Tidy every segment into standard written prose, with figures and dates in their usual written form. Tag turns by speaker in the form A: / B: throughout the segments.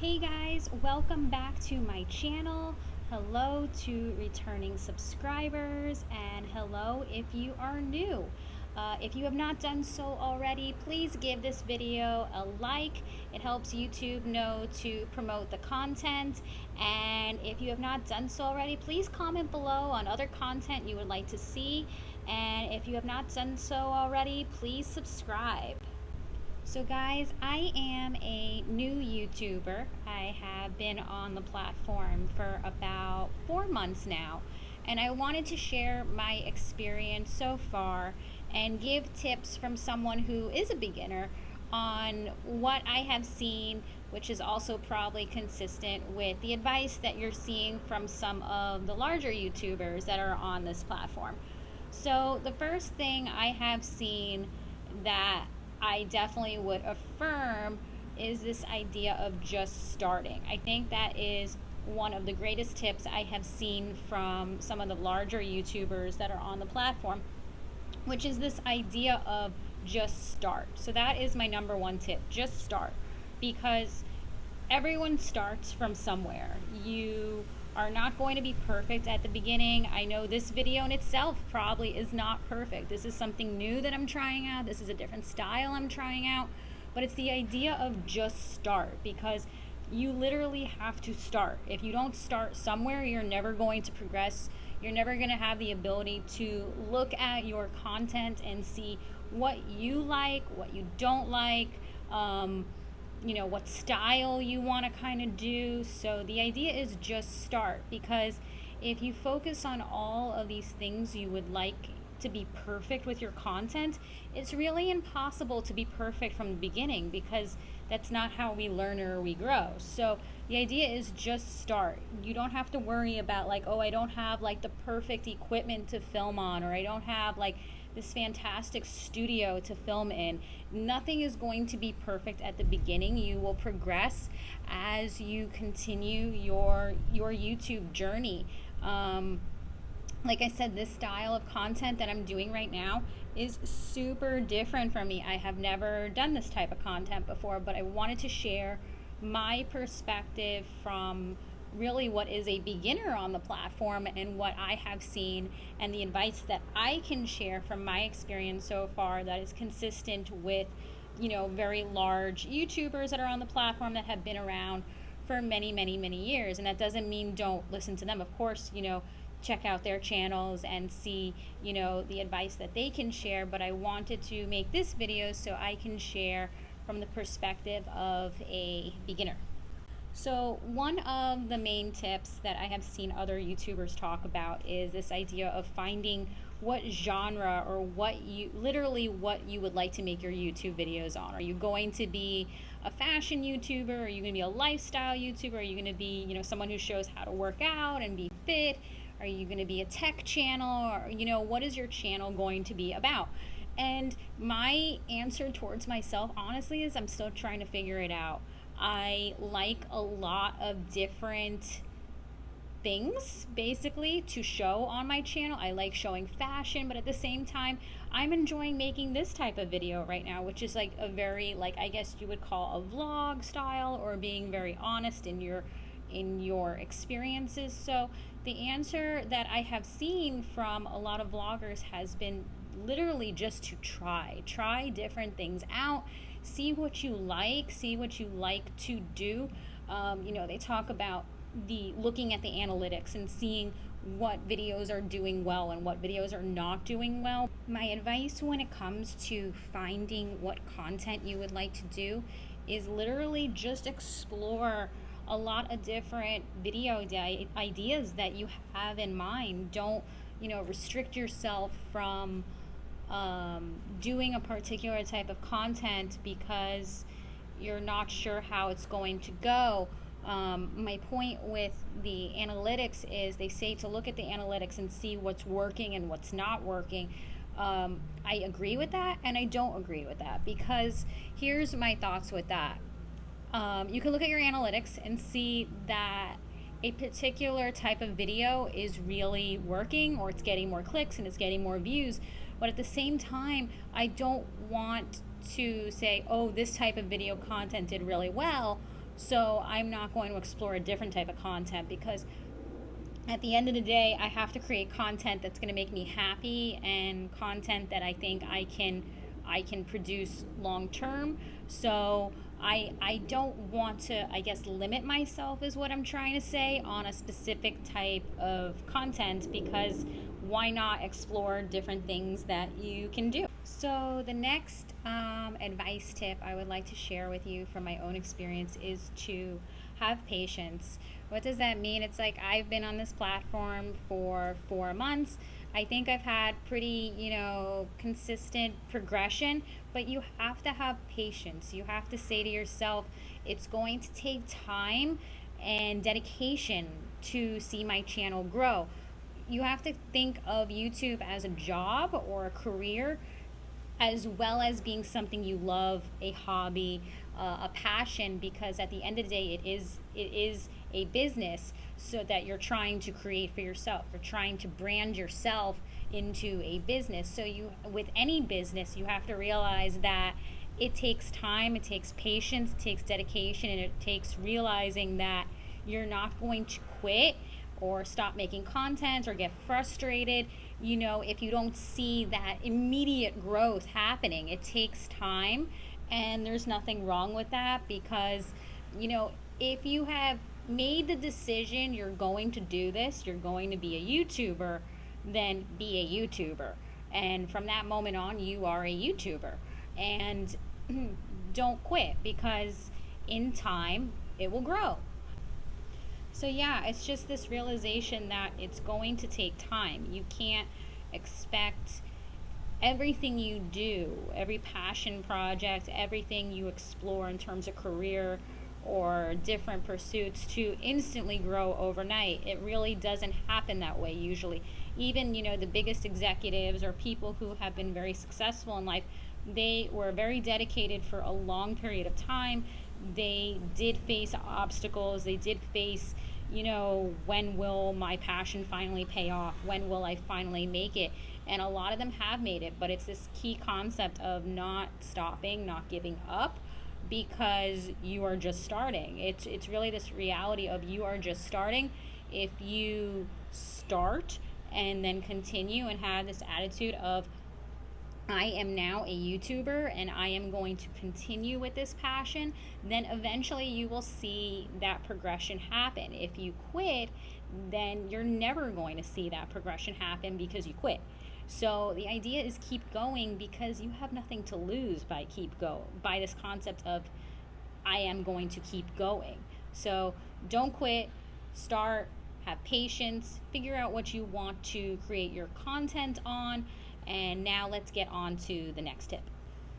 A: Hey guys, welcome back to my channel. Hello to returning subscribers, and hello if you are new. If you have not done so already, please give this video a like. It helps YouTube know to promote the content. And if you have not done so already, please comment below on other content you would like to see. And if you have not done so already, please subscribe. So guys, I am a new YouTuber. I have been on the platform for about 4 months now, and I wanted to share my experience so far and give tips from someone who is a beginner on what I have seen, which is also probably consistent with the advice that you're seeing from some of the larger YouTubers that are on this platform. So the first thing I have seen that I definitely would affirm is this idea of just starting. I think that is one of the greatest tips I have seen from some of the larger YouTubers that are on the platform, which is this idea of just start. So that is my number one tip, just start, because everyone starts from somewhere. You are not going to be perfect at the beginning. I know this video in itself probably is not perfect. This is something new that I'm trying out. This is a different style I'm trying out. But it's the idea of just start, because you literally have to start. If you don't start somewhere, you're never going to progress. You're never going to have the ability to look at your content and see what you like, what you don't like, what style you want to kind of do. So the idea is just start, because if you focus on all of these things you would like to be perfect with your content, it's really impossible to be perfect from the beginning, because that's not how we learn or we grow. So the idea is just start. You don't have to worry about I don't have the perfect equipment to film on, or I don't have this fantastic studio to film in. Nothing is going to be perfect at the beginning. You will progress as you continue your YouTube journey. Like I said, this style of content that I'm doing right now is super different from me. I have never done this type of content before, but I wanted to share my perspective from really what is a beginner on the platform and what I have seen, and the advice that I can share from my experience so far that is consistent with very large YouTubers that are on the platform that have been around for many years. And that doesn't mean don't listen to them. Of course, check out their channels and see the advice that they can share, but I wanted to make this video so I can share from the perspective of a beginner. So one of the main tips that I have seen other YouTubers talk about is this idea of finding what genre or what you would like to make your YouTube videos on. Are you going to be a fashion YouTuber? Are you going to be a lifestyle YouTuber? Are you going to be, someone who shows how to work out and be fit? Are you going to be a tech channel? Or, what is your channel going to be about? And my answer towards myself, honestly, is I'm still trying to figure it out. I like a lot of different things basically to show on my channel. I like showing fashion, but at the same time I'm enjoying making this type of video right now, which is a very I guess you would call a vlog style, or being very honest in your experiences. So the answer that I have seen from a lot of vloggers has been literally just to try different things out, see what you like to do. They talk about looking at the analytics and seeing what videos are doing well and what videos are not doing well. My advice when it comes to finding what content you would like to do is literally just explore a lot of different video ideas that you have in mind. Don't restrict yourself from doing a particular type of content because you're not sure how it's going to go. My point with the analytics is they say to look at the analytics and see what's working and what's not working. I agree with that, and I don't agree with that, because here's my thoughts with that. You can look at your analytics and see that a particular type of video is really working, or it's getting more clicks and it's getting more views. But at the same time, I don't want to say, oh, this type of video content did really well, So I'm not going to explore a different type of content, because at the end of the day, I have to create content that's going to make me happy, and content that I think I can produce long term. So I don't want to, I guess, limit myself, is what I'm trying to say, on a specific type of content, because why not explore different things that you can do? So the next advice tip I would like to share with you from my own experience is to have patience. What does that mean? It's like, I've been on this platform for 4 months. I think I've had pretty, consistent progression, but you have to have patience. You have to say to yourself, it's going to take time and dedication to see my channel grow. You have to think of YouTube as a job or a career, as well as being something you love, a hobby, a passion, because at the end of the day, it is a business, so that you're trying to create for yourself. You're trying to brand yourself into a business. So with any business, you have to realize that it takes time, it takes patience, it takes dedication, and it takes realizing that you're not going to quit or stop making content or get frustrated, if you don't see that immediate growth happening. It takes time, and there's nothing wrong with that, because, if you have made the decision you're going to do this, you're going to be a YouTuber, then be a YouTuber. And from that moment on, you are a YouTuber. And don't quit, because in time, it will grow. So yeah, it's just this realization that it's going to take time. You can't expect everything you do, every passion project, everything you explore in terms of career or different pursuits, to instantly grow overnight. It really doesn't happen that way usually. Even, the biggest executives or people who have been very successful in life, they were very dedicated for a long period of time. They did face obstacles. They did face, when will my passion finally pay off? When will I finally make it? And a lot of them have made it, but it's this key concept of not stopping, not giving up, because you are just starting. It's really this reality of, you are just starting. If you start and then continue and have this attitude of, I am now a YouTuber and I am going to continue with this passion, then eventually you will see that progression happen. If you quit, then you're never going to see that progression happen, because you quit. So the idea is keep going, because you have nothing to lose by by this concept of, I am going to keep going. So don't quit, start, have patience, figure out what you want to create your content on. And now let's get on to the next tip.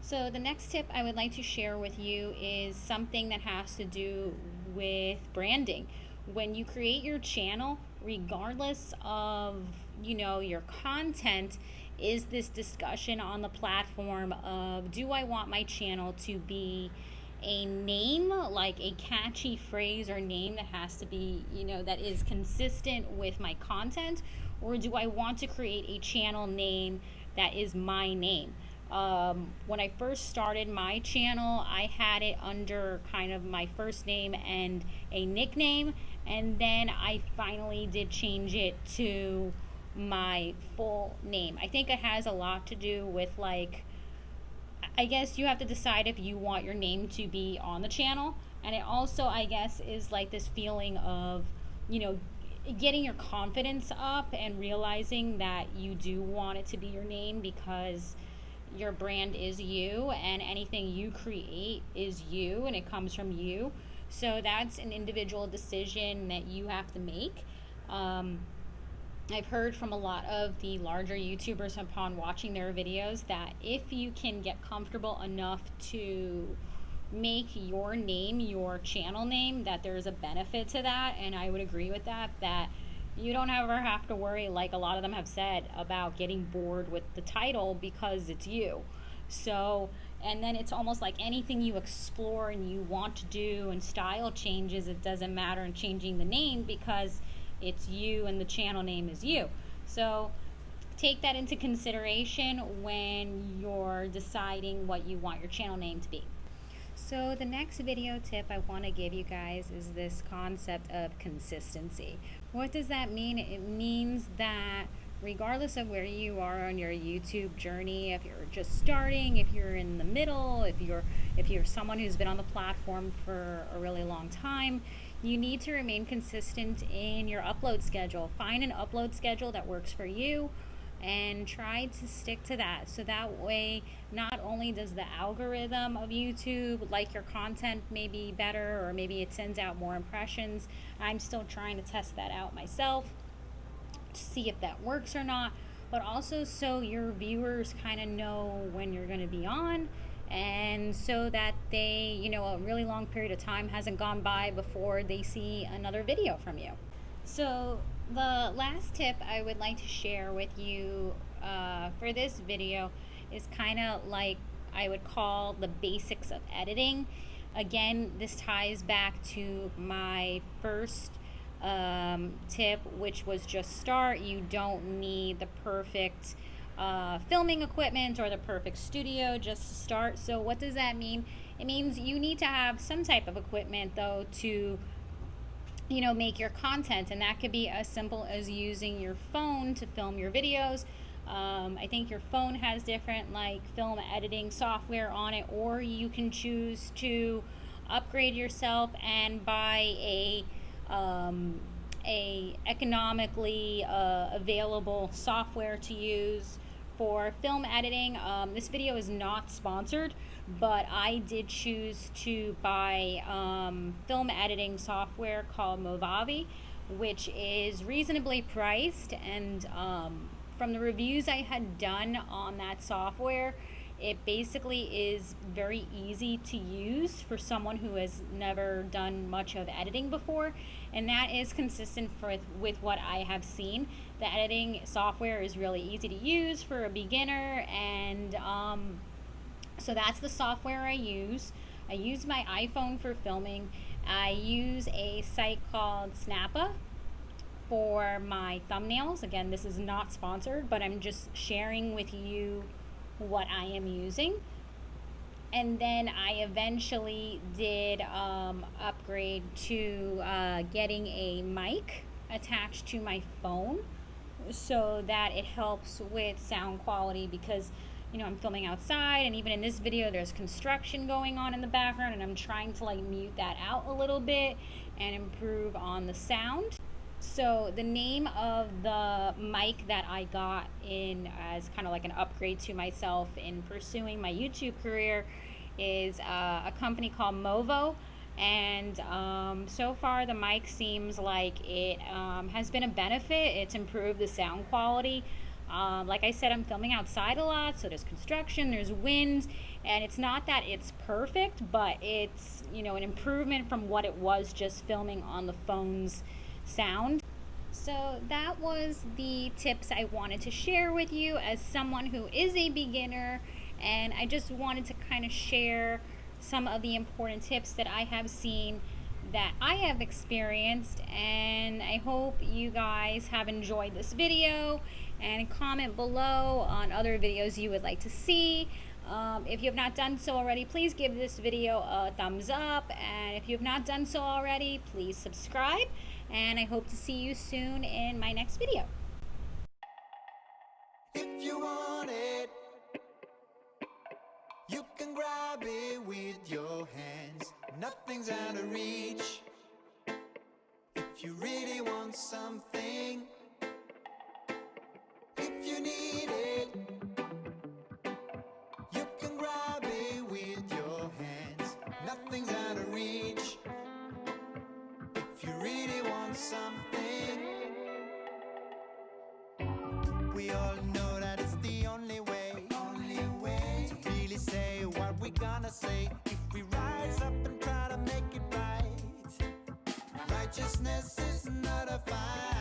A: So the next tip I would like to share with you is something that has to do with branding. When you create your channel, regardless of, your content, is this discussion on the platform of, do I want my channel to be a name, like a catchy phrase or name that has to be, that is consistent with my content? Or do I want to create a channel name that is my name? When I first started my channel, I had it under kind of my first name and a nickname, and then I finally did change it to my full name. I think it has a lot to do with, like, I guess you have to decide if you want your name to be on the channel. And it also, I guess, is like this feeling of, getting your confidence up and realizing that you do want it to be your name, because your brand is you, and anything you create is you, and it comes from you. So that's an individual decision that you have to make. I've heard from a lot of the larger YouTubers upon watching their videos that if you can get comfortable enough to make your name your channel name, that there's a benefit to that. And I would agree with that you don't ever have to worry, like a lot of them have said, about getting bored with the title, because it's you. So, and then it's almost like anything you explore and you want to do, and style changes, it doesn't matter in changing the name, because it's you and the channel name is you. So take that into consideration when you're deciding what you want your channel name to be. So the next video tip I want to give you guys is this concept of consistency. What does that mean? It means that regardless of where you are on your YouTube journey, if you're just starting, if you're in the middle, if you're someone who's been on the platform for a really long time, you need to remain consistent in your upload schedule. Find an upload schedule that works for you and try to stick to that, so that way not only does the algorithm of YouTube like your content maybe better, or maybe it sends out more impressions. I'm still trying to test that out myself to see if that works or not, but also so your viewers kind of know when you're going to be on, and so that they, a really long period of time hasn't gone by before they see another video from you. So the last tip I would like to share with you for this video is kind of like I would call the basics of editing. Again, this ties back to my first tip, which was just start. You don't need the perfect filming equipment or the perfect studio just to start. So what does that mean? It means you need to have some type of equipment though to make your content, and that could be as simple as using your phone to film your videos. I think your phone has different like film editing software on it, or you can choose to upgrade yourself and buy a economically available software to use for film editing. This video is not sponsored, but I did choose to buy film editing software called Movavi, which is reasonably priced, and from the reviews I had done on that software, it basically is very easy to use for someone who has never done much of editing before, and that is consistent with what I have seen. The editing software is really easy to use for a beginner, and so that's the software I use. I use my iPhone for filming. I use a site called Snappa for my thumbnails. Again, this is not sponsored, but I'm just sharing with you what I am using. And then I eventually did upgrade to getting a mic attached to my phone so that it helps with sound quality, because I'm filming outside, and even in this video there's construction going on in the background, and I'm trying to like mute that out a little bit and improve on the sound. So the name of the mic that I got in as kind of like an upgrade to myself in pursuing my YouTube career is a company called Movo, and so far the mic seems like it has been a benefit. It's improved the sound quality. Like I said, I'm filming outside a lot, so there's construction, there's wind, and it's not that it's perfect, but it's an improvement from what it was just filming on the phone's sound. So that was the tips I wanted to share with you as someone who is a beginner, and I just wanted to kind of share some of the important tips that I have seen, that I have experienced, and I hope you guys have enjoyed this video, and comment below on other videos you would like to see. If you have not done so already, please give this video a thumbs up, and if you have not done so already, please subscribe, and I hope to see you soon in my next video.
B: If you want it, you can grab it with your hands. Nothing's out of reach. If you really want something, if you need it, you can grab it with your hands. Nothing's out of reach. If you really want something, we all know that it's the only way to really say what we're gonna say. If we rise up and try to make it right, righteousness is not a fight.